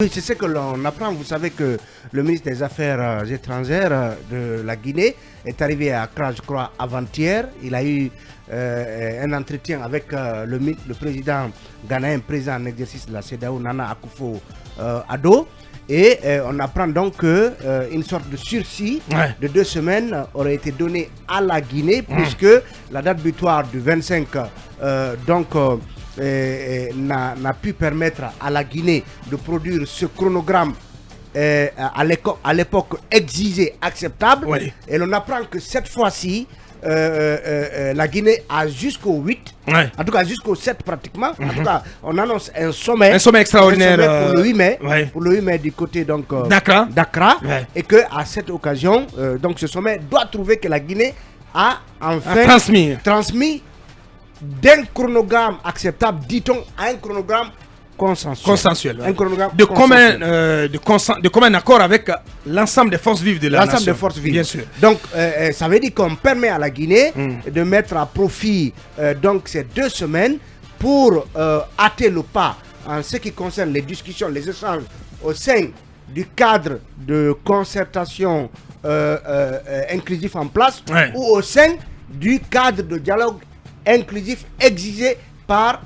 Oui, c'est ce que l'on apprend. Vous savez que le ministre des Affaires étrangères de la Guinée est arrivé à Accra, je crois, avant-hier. Il a eu un entretien avec le président ghanéen, président en exercice de la CEDEAO, Nana Akufo-Addo. Et on apprend donc qu'une sorte de sursis de 2 semaines aurait été donné à la Guinée, puisque la date butoir du 25 n'a pu permettre à la Guinée de produire ce chronogramme à l'époque exigé, acceptable. Oui. Et l'on apprend que cette fois-ci, la Guinée a jusqu'au 8, en tout cas jusqu'au 7 pratiquement. En tout cas, on annonce un sommet extraordinaire pour le 8 mai, pour le 8 mai du côté d'Accra, et que à cette occasion, donc ce sommet doit trouver que la Guinée a enfin transmis d'un chronogramme acceptable, dit-on, à un chronogramme consensuel. Un chronogramme de commun accord avec l'ensemble des forces vives de la nation. L'ensemble des forces vives. Bien sûr. Donc, ça veut dire qu'on permet à la Guinée de mettre à profit donc ces 2 semaines pour hâter le pas en ce qui concerne les discussions, les échanges au sein du cadre de concertation inclusif en place ou au sein du cadre de dialogue inclusif exigé par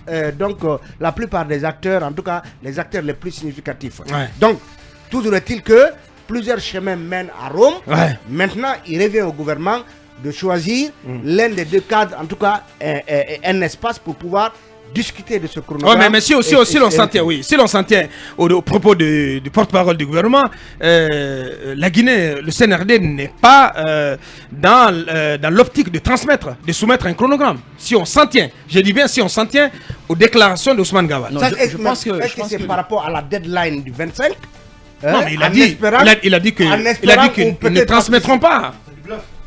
la plupart des acteurs, en tout cas les acteurs les plus significatifs. Donc, toujours est-il que plusieurs chemins mènent à Rome. Maintenant, il revient au gouvernement de choisir l'un des 2 cadres, en tout cas un espace pour pouvoir discuter de ce chronogramme. Mais si l'on s'en tient au propos du porte-parole du gouvernement, la Guinée, le CNRD n'est pas dans l'optique de soumettre un chronogramme. Si on s'en tient, je dis bien si on s'en tient aux déclarations d'Ousmane Gawal. Je pense que c'est par rapport à la deadline du 25. Non, mais il a dit qu'ils ne transmettront pas.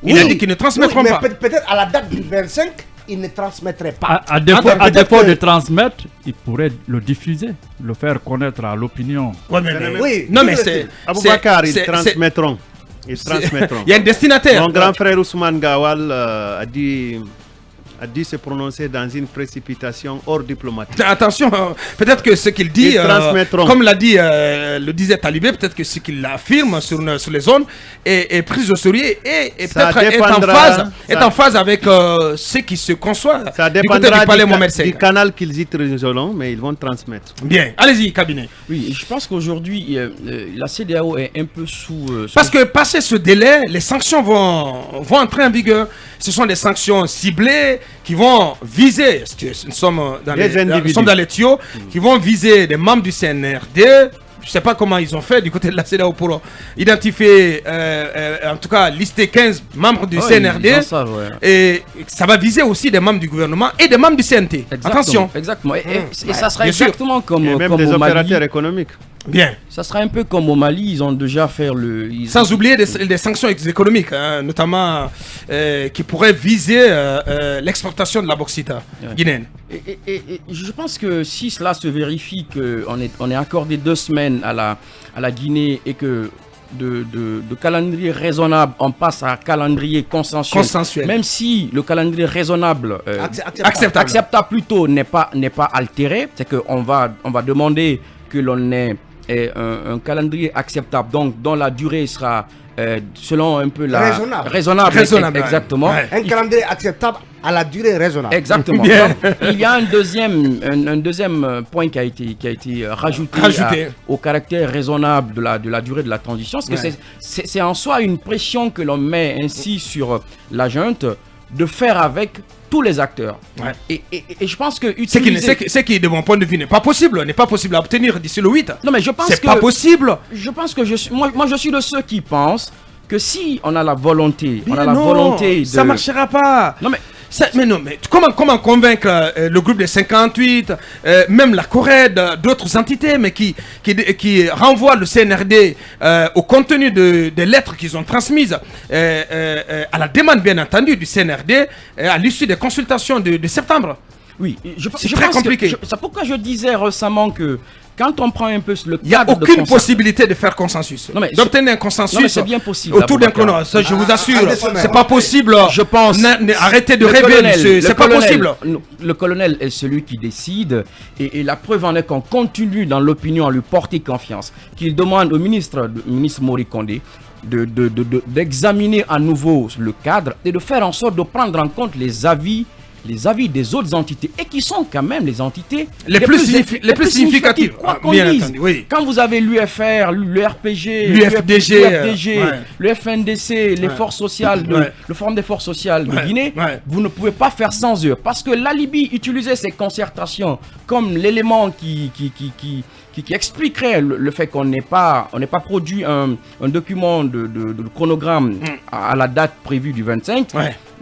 Il a dit qu'ils ne transmettront pas. Peut-être à la date du 25. Il ne transmettrait pas. À défaut de transmettre, il pourrait le diffuser, le faire connaître à l'opinion. Mais c'est Aboubakar, ils transmettront. Il y a un destinataire. Mon grand frère Ousmane Gawal a dit se prononcer dans une précipitation hors diplomatique. Attention, peut-être que ce qu'il dit, comme l'a dit, le disait Talibé, peut-être que ce qu'il affirme sur les zones est pris au sérieux et peut-être est en phase avec ce qui se conçoit. Ça dépendra du canal qu'ils utiliseront, mais ils vont transmettre. Bien, allez-y, cabinet. Oui, je pense qu'aujourd'hui, la CEDEAO est un peu sous... Parce que passé ce délai, les sanctions vont entrer en vigueur. Ce sont des sanctions ciblées qui vont viser, parce que nous sommes dans les tuyaux, qui vont viser des membres du CNRD. Je ne sais pas comment ils ont fait du côté de la CEDEAO pour identifier, en tout cas, lister 15 membres du CNRD. Et ça va viser aussi des membres du gouvernement et des membres du CNT. Attention. Exactement. Et ça sera exactement comme des opérateurs économiques. Bien. Ça sera un peu comme au Mali, ils ont déjà fait Sans oublier des sanctions économiques, notamment qui pourraient viser l'exportation de la bauxite guinéenne. Et je pense que si cela se vérifie, qu'on est accordé 2 semaines à la Guinée et que de calendrier raisonnable, on passe à calendrier consensuel. Même si le calendrier raisonnable, acceptable plutôt, n'est pas altéré, c'est qu'on va demander que l'on ait un calendrier acceptable, donc dont la durée sera selon un peu la raisonnable. Exactement. Un calendrier acceptable à la durée raisonnable. Exactement. Donc, il y a un deuxième point qui a été rajouté au caractère raisonnable de la durée de la transition, parce que c'est en soi une pression que l'on met ainsi sur la junte de faire avec tous les acteurs. Et je pense que ce qui de mon point de vue n'est pas possible à obtenir d'ici le 8. Non, mais je pense pas possible. Je pense que moi je suis de ceux qui pensent que si on a la volonté, ça marchera pas. Mais comment convaincre le groupe des 58, même la Corée, d'autres entités, mais qui renvoient le CNRD au contenu des lettres qu'ils ont transmises à la demande bien entendu du CNRD à l'issue des consultations de septembre. Oui, c'est très compliqué. C'est pourquoi je disais récemment que quand on prend un peu le cadre, il n'y a aucune possibilité de faire consensus, d'obtenir un consensus. C'est bien possible autour d'un chrono. Je vous assure, c'est pas possible. Je pense. Arrêtez de rêver, monsieur. C'est pas possible. Le colonel est celui qui décide, et la preuve en est qu'on continue dans l'opinion à lui porter confiance, qu'il demande au ministre Mori Kondé d'examiner à nouveau le cadre et de faire en sorte de prendre en compte les avis des autres entités, et qui sont quand même les entités les plus significatives. Quoi qu'on dise. Oui. Quand vous avez l'UFR, l'URPG, l'UFDG, le FNDC, les forces sociales, le Forum des forces sociales de Guinée, vous ne pouvez pas faire sans eux, parce que la Libye utilisait ces concertations comme l'élément qui expliquerait le fait qu'on n'ait pas produit un document de chronogramme à la date prévue du 25,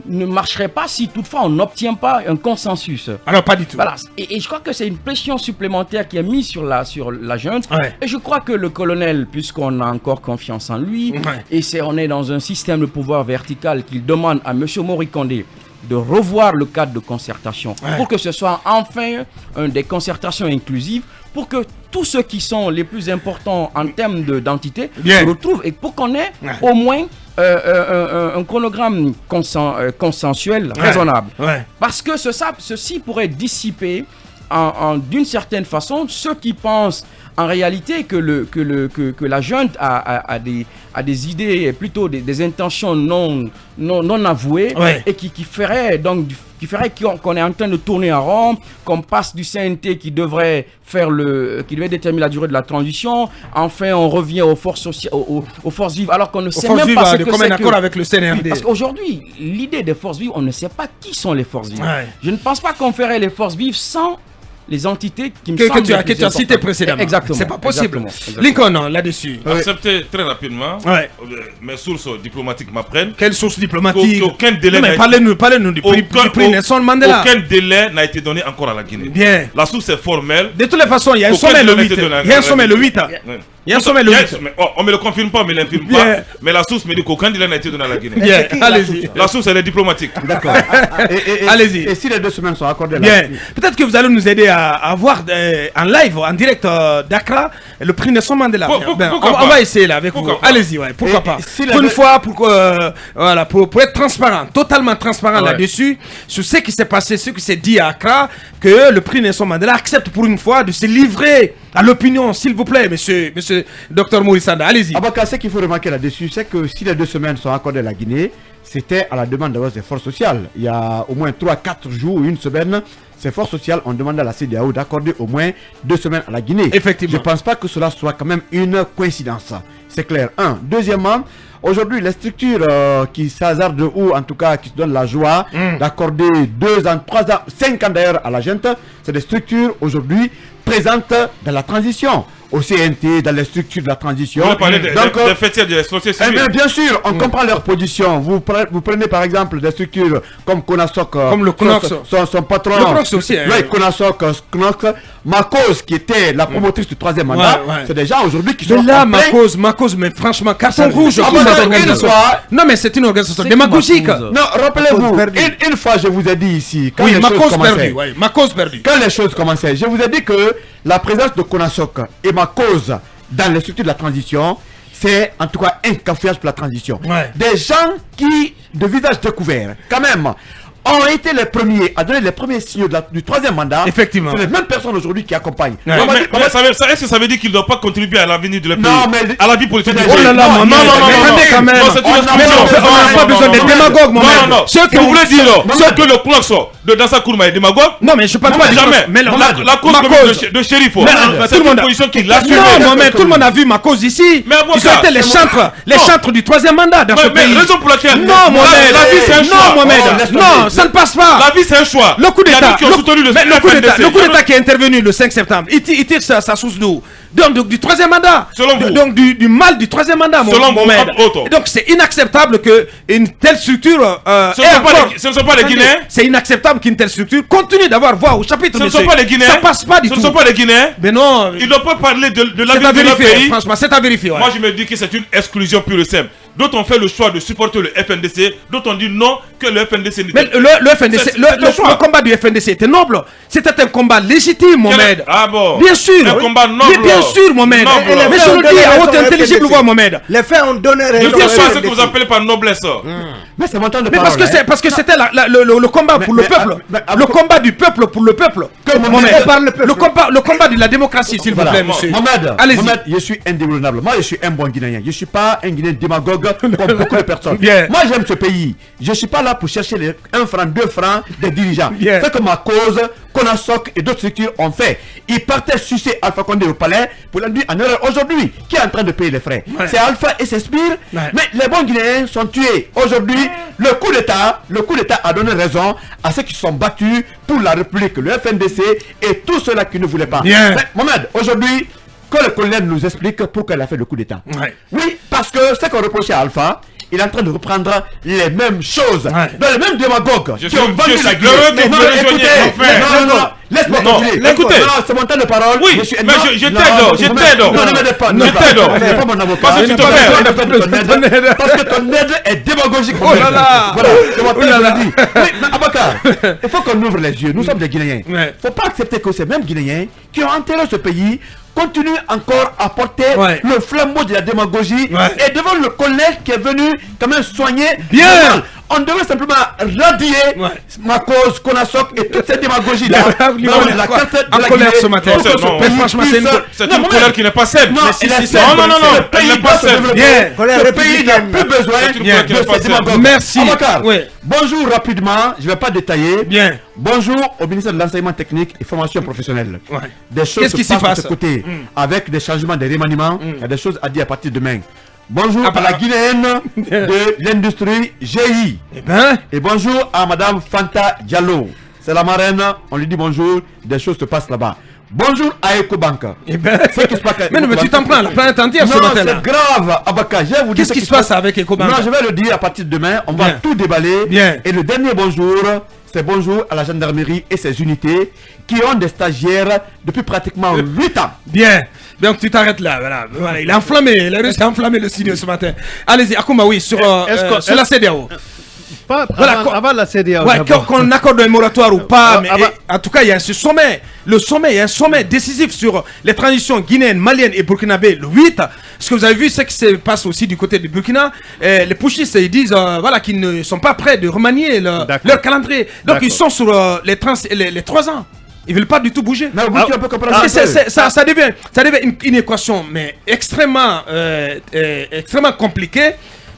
ne marcherait pas si toutefois on n'obtient pas un consensus. Alors pas du tout. Voilà. Et je crois que c'est une pression supplémentaire qui est mise sur la junte. Et je crois que le colonel, puisqu'on a encore confiance en lui, et on est dans un système de pouvoir vertical, qu'il demande à M. Mori Kondé de revoir le cadre de concertation pour que ce soit enfin des concertations inclusives, pour que tous ceux qui sont les plus importants en termes d'entité se retrouvent, et pour qu'on ait au moins un chronogramme consensuel raisonnable. Parce que ceci pourrait dissiper d'une certaine façon ceux qui pensent en réalité que la junte a des idées, plutôt des intentions non avouées, et qui ferait qu'on est en train de tourner en rond, qu'on passe du CNT qui devrait déterminer la durée de la transition. Enfin, on revient aux forces vives, alors qu'on ne sait même pas ce que c'est. Accord avec le CNRD. Parce qu'aujourd'hui, l'idée des forces vives, on ne sait pas qui sont les forces vives. Je ne pense pas qu'on ferait les forces vives sans les entités qui que tu as citées précédemment. Exactement. C'est pas possible. Lincoln, là-dessus. Acceptez très rapidement. Mes sources diplomatiques m'apprennent. Quelles sources diplomatiques? Aucun délai. Mais parlez-nous du prix Nelson Mandela. Aucun délai n'a été donné encore à la Guinée. Bien. La source est formelle. De toutes les façons, il y a un sommet le 8. Il y a un sommet le 8. Il y a un sommet le 8. On me le confirme pas, on me l'infirme pas. Mais la source me dit qu'aucun délai n'a été donné à la Guinée. Bien, allez-y. La source, elle est diplomatique. D'accord. Allez-y. Et si les 2 semaines sont accordées? Bien. Peut-être que vous allez nous aider à voir en live, en direct d'Accra, le prix Nelson Mandela. On va essayer là avec vous. Allez-y, pourquoi pas. Pour une fois, pour être transparent, totalement transparent là-dessus, sur ce qui s'est passé, ce qui s'est dit à Accra, que le prix Nelson Mandela accepte pour une fois de se livrer à l'opinion, s'il vous plaît, monsieur Dr Mori Sanda. Allez-y. Abaka, ce qu'il faut remarquer là-dessus, c'est que si les 2 semaines sont accordées à la Guinée, c'était à la demande des forces sociales. Il y a au moins 3-4 jours ou une semaine, ces forces sociales ont demandé à la CEDEAO d'accorder au moins 2 semaines à la Guinée. Effectivement. Je ne pense pas que cela soit quand même une coïncidence. C'est clair. Deuxièmement, aujourd'hui, les structures qui s'hasardent ou en tout cas qui se donnent la joie d'accorder 2 ans, 3 ans, 5 ans d'ailleurs à la junte, c'est des structures aujourd'hui présentes dans la transition. Au CNT, dans les structures de la transition. Vous parlez des fêtières de la société civile. Bien sûr, on comprend leur position. Vous prenez par exemple des structures comme Konasoc, comme le Knox, son patron. Le Knox aussi. Oui, Konasoc, Knox, Makos qui était la promotrice du 3e mandat. C'est des gens aujourd'hui qui sont. Mais là, Makos, mais franchement, carton rouge. Non, mais c'est une organisation démagogique. Non, rappelez-vous, une fois je vous ai dit ici, quand Makos perdu. Quand les choses commençaient, je vous ai dit que la présence de Konasoc et Makos dans les structures de la transition, c'est en tout cas un cafouillage pour la transition. Des gens qui, de visage découvert, quand même, ont été les premiers à donner les premiers signaux du 3e mandat. Effectivement. C'est les mêmes personnes aujourd'hui qui accompagnent. Est-ce que ça veut dire qu'ils ne doivent pas contribuer à l'avenir de leur pays, à la vie politique du pays? Oh là là, non, quand même. C'est une exclusion. On n'a pas besoin de démagogues, non. Ce que vous voulez dire, c'est que le Knox de Dansa Kourma est démagogue. Non, mais je parle pas jamais. Mais la cause de Shérif, c'est une position qu'il assume. Non, mais tout le monde a vu ma cause ici. Ils ont été les chantres du 3e mandat dans ce pays. Raison pour laquelle. Non, Mohamed. La vie, c'est un choix. Non, Mohamed. Non, ça ne passe pas. La vie, c'est un choix. Le coup d'État. Le coup d'État qui est intervenu le 5 septembre, il tire sa source d'où? Donc du 3e mandat. Selon vous. Donc du mal du 3e mandat, Mohamed. Donc c'est inacceptable qu'une telle structure. Ce ne sont pas les Guinéens. C'est inacceptable qu'une telle structure continue d'avoir voix au chapitre. Ce ne sont pas les Guinéens. Ça passe pas du tout. Ce ne sont pas les Guinéens. Mais non. Ils ne peuvent pas parler de l'avenir de leur vérifier. pays. Franchement, c'est à vérifier. Moi, je me dis que c'est une exclusion pure et simple. d'autres ont fait le choix de supporter le FNDC, d'autres ont dit non, que le FNDC Mais le FNDC, le combat du FNDC était noble. C'était un combat légitime, Mohamed. Ah bon? Bien sûr. Un combat noble. Bien sûr, Mohamed. Mais je le dis à haute intelligible voix, Mohamed. Les faits ont donné raison. Je sais pas ce que vous appelez par noblesse. Mais c'est mon temps de Mais parole. parce que c'était le combat pour le peuple. Le combat du peuple pour le peuple. Le combat de la démocratie, s'il vous plaît, monsieur. Mohamed, Allez-y. je suis indéboulonnable. Moi, je suis un bon Guinéen. Je ne suis pas un Guinéen démagogue comme beaucoup de personnes. Bien. Moi, j'aime ce pays. Je ne suis pas là pour chercher les 1 franc, 2 francs des dirigeants. Bien. C'est que ma cause, Konasok et d'autres structures ont fait. Ils partaient sucer Alpha Condé au palais pour l'induire en erreur aujourd'hui. Qui est en train de payer les frais? C'est Alpha et ses sbires. Mais les bons Guinéens sont tués. Aujourd'hui, le coup d'État a donné raison à ceux qui se sont battus pour la République, le FNDC et tous ceux-là qui ne voulaient pas. Bien. Mais, Mohamed, aujourd'hui, que le colonel nous explique pourquoi il a fait le coup d'État. Oui, parce que ce qu'on reprochait à Alpha, il est en train de reprendre les mêmes choses. Dans les mêmes démagogues qui ont vendu la Guinée. Non, écoutez, non, laisse-moi continuer. Écoutez, c'est mon temps de parole. oui, mais je t'aide. Non, ne m'aide pas. Ne t'aide pas mon avocat. Parce que tu te perds. Parce que ton aide est démagogique. Oh là là. Voilà, c'est mon temps de le dire. Oui, mais Abakar, il faut qu'on ouvre les yeux. Nous sommes des Guinéens. Il ne faut pas accepter que ces mêmes Guinéens qui ont enterré ce pays continue encore à porter le flambeau de la démagogie et devant le colonel qui est venu quand même soigner. Bien. On devrait simplement radier ma cause, Konasok et toute cette démagogie là. La carte en colère ce matin. Mais franchement, c'est une colère qui n'est pas saine. Non, non, le pays elle n'est pas saine. Ce pays n'a plus besoin de ces démagogues. Merci. Bonjour rapidement, je ne vais pas détailler. Bien. Bonjour au ministère de l'enseignement technique et formation professionnelle. Des choses se passent de ce côté avec des changements, des remaniements. Il y a des choses à dire à partir de demain. Bonjour à la Guinéenne de l'industrie GI. Et bonjour à Madame Fanta Diallo. C'est la marraine, on lui dit bonjour, des choses se passent là-bas. Bonjour à EcoBank. Mais tu t'en prends la planète entière ce matin. Non, c'est grave, Abaka. Qu'est-ce qui se passe avec EcoBank? Non, je vais le dire à partir de demain. On va tout déballer. Et le dernier bonjour, c'est bonjour à la gendarmerie et ses unités qui ont des stagiaires depuis pratiquement 8 ans. Bien. Donc tu t'arrêtes là. Voilà. Il a enflammé. La Russie a enflammé le studio ce matin. Allez-y, Akouma, oui, sur la CEDEAO. Avant la CEDEAO. Qu'on accorde un moratoire ou pas. Mais en tout cas, il y a ce sommet. Il y a un sommet décisif sur les transitions guinéennes, maliennes et burkinabé le 8. Est-ce que vous avez vu ce qui se passe aussi du côté du Burkina? Les pushistes, ils disent qu'ils ne sont pas prêts de remanier leur calendrier. Donc ils sont sur les 3 ans. Ils ne veulent pas du tout bouger. Ça devient une équation mais extrêmement compliquée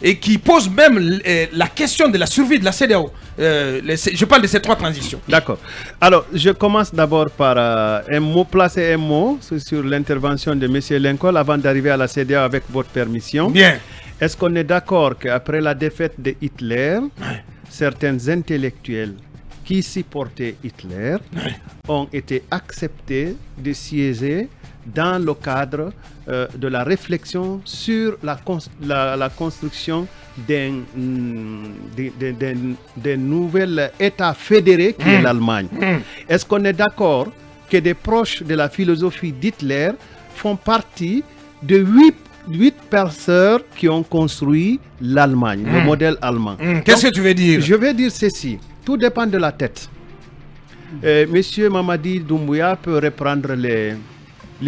et qui pose même la question de la survie de la CEDEAO. Je parle de ces 3 transitions. D'accord. Alors, je commence d'abord par placer un mot sur l'intervention de M. Lincoln avant d'arriver à la CEDEAO avec votre permission. Bien. Est-ce qu'on est d'accord qu'après la défaite de Hitler, certains intellectuels qui supportaient Hitler ont été acceptés de siéger dans le cadre de la réflexion sur la construction d'un nouvel État fédéré qui est l'Allemagne. Est-ce qu'on est d'accord que des proches de la philosophie d'Hitler font partie de 8 personnes qui ont construit l'Allemagne, le modèle allemand? Qu'est-ce que tu veux dire? Je vais dire ceci. Tout dépend de la tête. Monsieur Mamadi Doumbouya peut reprendre les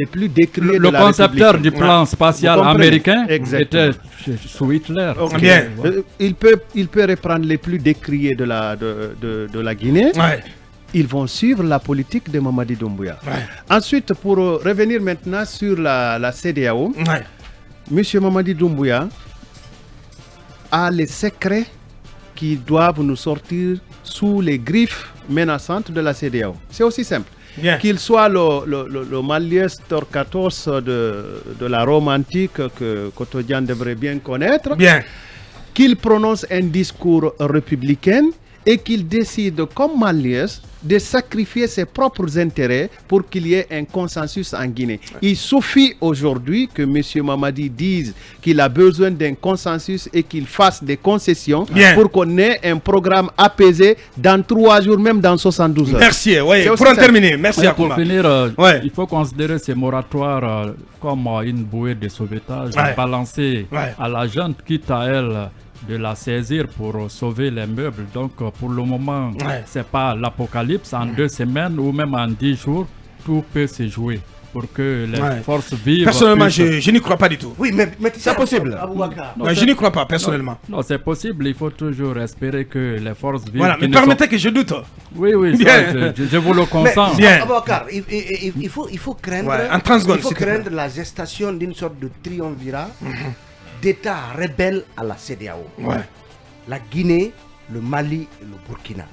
plus décriés de la République. Le concepteur du plan spatial américain était sous Hitler. Bien. Il peut reprendre les plus décriés de la Guinée. Ils vont suivre la politique de Mamadi Doumbouya. Ensuite, pour revenir maintenant sur la CEDEAO, monsieur Mamadi Doumbouya a les secrets qui doivent nous sortir sous les griffes menaçantes de la CEDEAO. C'est aussi simple. Qu'il soit le Malliès Torquatos de la Rome antique que Kotodian devrait bien connaître, qu'il prononce un discours républicain et qu'il décide, comme Maliès, de sacrifier ses propres intérêts pour qu'il y ait un consensus en Guinée. Il suffit aujourd'hui que M. Mamadi dise qu'il a besoin d'un consensus et qu'il fasse des concessions pour qu'on ait un programme apaisé dans 3 jours, même dans 72 heures. Merci. Pour en terminer, merci à pour finir, il faut considérer ces moratoires comme une bouée de sauvetage balancée à la junte, quitte à elle de la saisir pour sauver les meubles. Donc pour le moment, c'est pas l'apocalypse. En 2 semaines ou même en 10 jours, tout peut se jouer pour que les forces vivent. Personnellement, je n'y crois pas du tout. Oui, mais c'est possible. Je n'y crois pas, personnellement. Non, c'est possible. Il faut toujours espérer que les forces vivent. Voilà, mais permettez que je doute. Oui, je vous le consens. Il faut craindre, la gestation d'une sorte de triumvirat d'États rebelles à la CEDEAO. La Guinée, le Mali et le Burkina.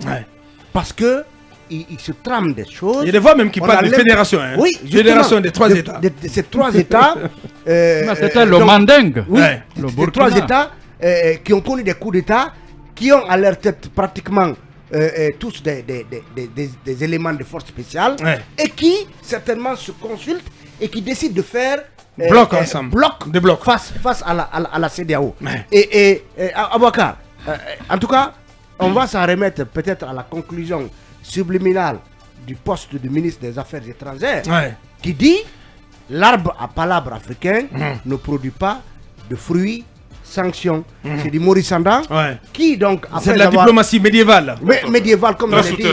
Parce que il se trame des choses. Il y a des voix même qui parlent de fédération. Oui, fédération des 3 États. Ces 3 États. C'était le Mandingue. Oui, les 3 États qui ont connu des coups d'État, qui ont à leur tête pratiquement tous des éléments de force spéciale et qui certainement se consultent et qui décident de faire bloc ensemble. Face à la CEDEAO. Et Abouakar, en tout cas, on va s'en remettre peut-être à la conclusion subliminale du poste de ministre des Affaires étrangères qui dit l'arbre à palabres africain ne produit pas de fruits. Sanctions, c'est du Maurice Sanda qui donc c'est de la diplomatie médiévale. Médiévale comme on dit.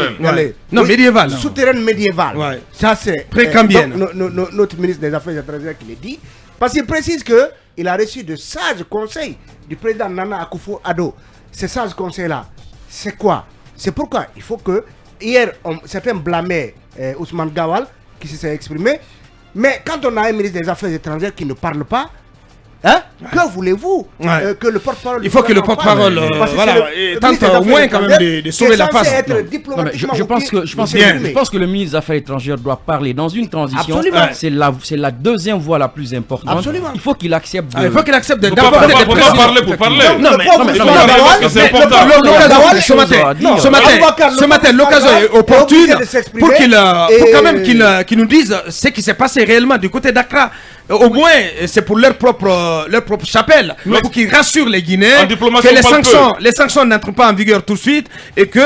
Non, médiévale. Souterraine médiévale. Ça c'est précambienne. Notre ministre des Affaires étrangères qui le dit. Parce qu'il précise qu'il a reçu de sages conseils du président Nana Akufo-Addo. Ces sages conseils-là, c'est quoi? C'est pourquoi il faut que hier certains blâmaient Ousmane Gawal qui s'est exprimé. Mais quand on a un ministre des Affaires étrangères qui ne parle pas, que voulez-vous que le porte-parole... Il faut que le porte-parole tente au moins quand même de sauver la face. Je pense que le ministre des Affaires étrangères doit parler dans une transition. C'est la deuxième voie la plus importante. Absolument. Il faut qu'il accepte de... Il faut qu'il accepte d'apporter des précisions. Pour parler. Non, mais c'est important. Ce matin, l'occasion est opportune pour qu'il nous dise ce qui s'est passé réellement du côté d'Accra. Au moins, c'est pour leur propre chapelle, pour qu'ils rassurent les Guinéens que les sanctions n'entrent pas en vigueur tout de suite et que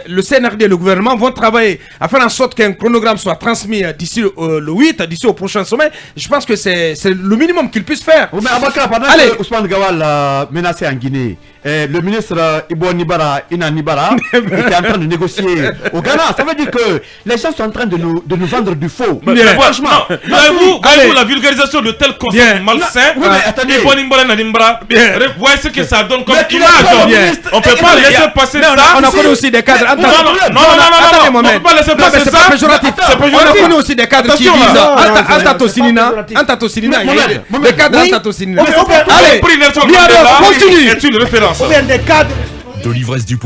le CNRD et le gouvernement vont travailler à faire en sorte qu'un chronogramme soit transmis d'ici le 8, d'ici au prochain sommet. Je pense que c'est le minimum qu'ils puissent faire. Mais Abakar, pendant que Ousmane Gawal menacé en Guinée, le ministre Ibo Nibara, Ina Nibara, était en train de négocier au Ghana. Ça veut dire que les gens sont en train de nous vendre du faux. Franchement, voyez-vous la vulgarisation de tels concepts malsains. Ibo Nibara, Nanimbra, voyez ce que ça donne comme image. On ne peut pas laisser passer ça. On a connu aussi des cadres. Non, on ne peut pas laisser passer ça. C'est péjoratif. On a connu aussi des cadres qui disent Antato Sinina, des cadres Antato Sinina. Allez, continue. est une référence. Des cadres De l'ivresse du